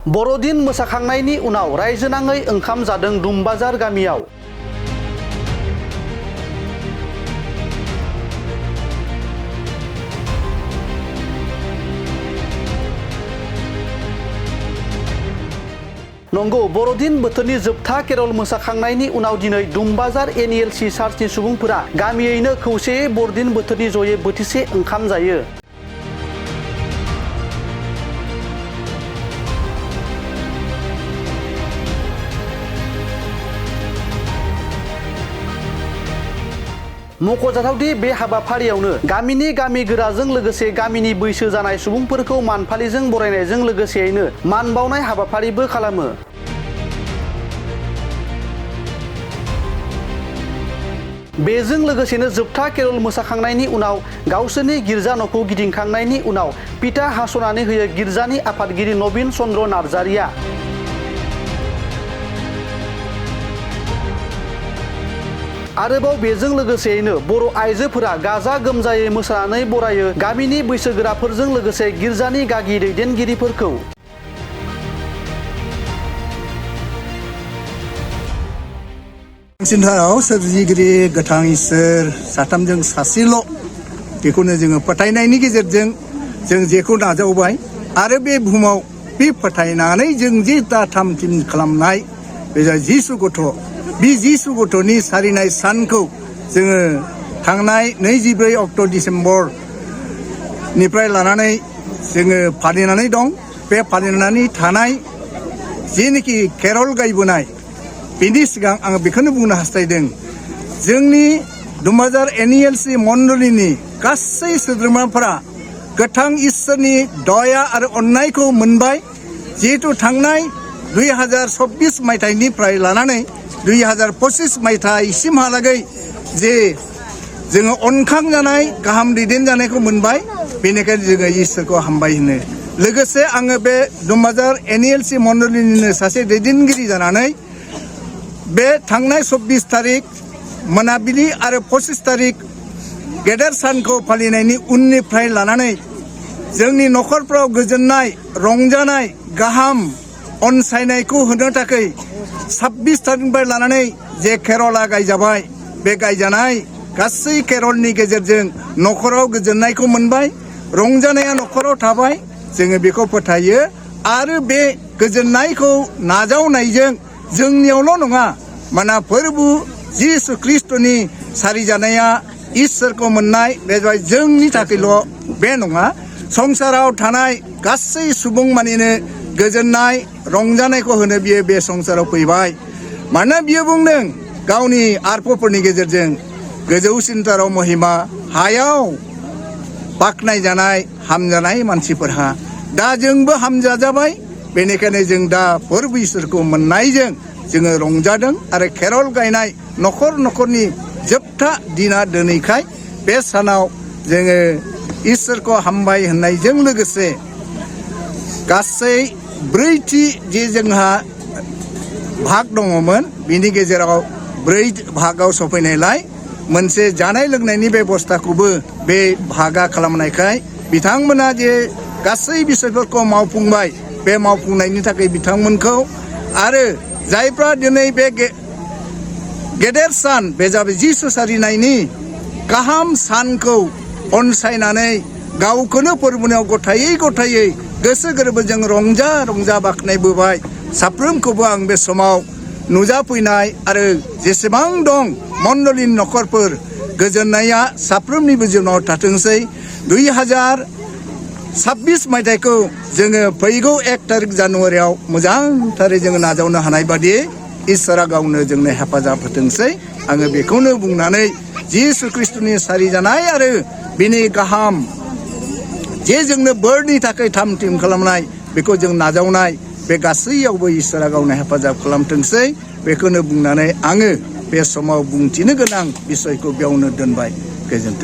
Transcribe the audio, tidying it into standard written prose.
बर'दिन मोसाखांनायनि उनाव रायजोनाङै ओंखाम जादों दुमबाजार गामियाव। नंगौ, बर'दिन बोथोरनि जोबथा केरल मोसाखांनायनि उनाव दिनै दुमबाजार एनएलसि चार्चनि सुबुंफोरा गामियैनो खौसेयै बर'दिन बोथोरनि जयै बोथिसे ओंखाम जायो। मख'जाथावदि बे हाबाफारियावनो गामिनि गामि गोराजों लोगोसे गामिनि बैसो जानाय सुबुंफोरखौ मानफालिजों बरायनायजों लोगोसेयैनो मान बावनाय हाबाफारिबो खालामो। बेजों लोगोसेनो जोबथा केरल मोसाखांनायनि उनाव गावसोरनि गिर्जा न'खौ गिदिंखांनायनि उनाव फिथा हास'नानै होयो गिर्जानि आफादगिरि नबिन चन्द्र नार्जारिया। आरोबाव बेजों लोगोसेयैनो बर' आइजोफोरा गाजा गोमजायै मोसानानै बरायो गामिनि बैसोगोराफोरजों लोगोसे गिर्जानि गागि दैदेनगिरिफोरखौ। बांसिनथाराव सोरजिगिरि गोथां इसोर साथामजों सासेल' बेखौनो जोङो फोथायनायनि गेजेरजों जों जेखौ नाजावबाय आरो बे बुहुमाव बे फोथायनानै जों जे दा थाम थिम खालामनाय बे जिसु गथ' बे जिसु गथ'नि सारिनाय सानखौ जोङो थांनाय 24 अक्ट' डिसेम्बरनिफ्राय लानानै जोङो फालिनानै दं। बे फालिनानै थानाय जेनोखि केरल गायबोनाय बेनि सिगां आङो बेखौनो बुंनो हास्थायदों, जोंनि दुमबाजार एनएलसि मण्डलिनि गासै सोद्रोमाफोरा गोथां इसोरनि दया आरो अननायखौ मोनबाय। जिहेतु थांनाय 2024 मायथाइनिफ्राय लानानै 2025 मायथाइसिमहालागै जे जोङो अनखांजानाय गाहाम दैदेनजानायखौ मोनबाय, बेनिखायनो जोङो इसोरखौ हामबाय होनो। लोगोसे आङो बे दुमबाजार एनएलसि मण्डलिनिनो सासे दैदेनगिरि जानानै बे थांनाय 24 तारिख मोनाबिलि आरो 25 तारिख गेदेर सानखौ फालिनायनि उननिफ्राय लानानै जोंनि न'खरफ्राव गोजोननाय, रंजानाय, गाहाम अनसायनायखौ होनो थाखाय 26 तारिखनिफ्राय लानानै जे केरला गायजाबाय, बे गायजानाय गासै केरलनि गेजेरजों न'खराव गोजोननायखौ मोनबाय, रंजानाया न'खराव थाबाय। जोङो बेखौ फोथायो आरो बे गोजोननायखौ नाजावनायजों जोंनियावल' नङा, माना फोरबो जिसु ख्रिस्ट'नि सारिजानाया इसोरखौ मोननाय बे जोंनि थाखायल' बे नङा, संसाराव थानाय गासै सुबुं मानिनो गोजोननाय रंजानायखौ होनो बियो बे संसाराव फैबाय। मानोना बियो बुंदों गावनि आरफफोरनि गेजेरजों गोजौसिनथाराव महिमा, हायाव बाख्नायजानाय हामजानाय मानसिफोरहा। दा जोंबो हामजाजाबाय, बेनिखायनो जों दा फोरबो इसोरखौ मोननायजों जोङो रंजादों आरो केरल गायनाय न'खर न'खरनि जोबथा दिना दिनैखाय बे सानाव जोङो इसोरखौ हामबाय होननायजों लोगोसे गासै 4थि जे जोंहा भाग दङमोन, बिनि गेजेराव 4 भागाव सफैनायलाय मोनसे जानाय लोंनायनि बेबस्थाखौबो बे भागा खालामनायखाय बिथांमोना जे गासै बिसयफोरखौ मावफुंबाय, बे मावफुंनायनि थाखाय बिथांमोनखौ आरो जायफ्रा दिनै बे गेदेर सान बे जाबाय जिसु सारिनायनि गाहाम सानखौ अनसायनानै गावखौनो फोरबोनायाव गथायै गथायै गोसो गोरबोजों रंजा रंजा बाख्नायबोबाय। साफ्रोमखौबो आं बे समाव नुजाफैनाय आरो जेसेबां दं मण्डलिनि न'खरफोर गोजोननाया साफ्रोमनिबो जिउनाव थाथोंसै। 2026 मायथाइखौ जोङो फैगौ 1 तारिख जानुवारियाव मोजांथारै जोङो नाजावनो हानाय बादि इसोरा गावनो जोंनो हेफाजाब होथोंसै। आङो बेखौनो बुंनानै जिसु ख्रिस्ट'नि सारिजानाय आरो बिनि गाहाम जे जोंनो बोरनि थाखाय थाम थिम खालामनाय, बेखौ जों नाजावनाय, बे गासैयावबो इसोरा गावनो हेफाजाब खालामथोंसै। बेखौनो बुंनानै आङो बे समाव बुंथिनो गोनां बिसयखौ बेयावनो दोनबाय। गोजोन्थों।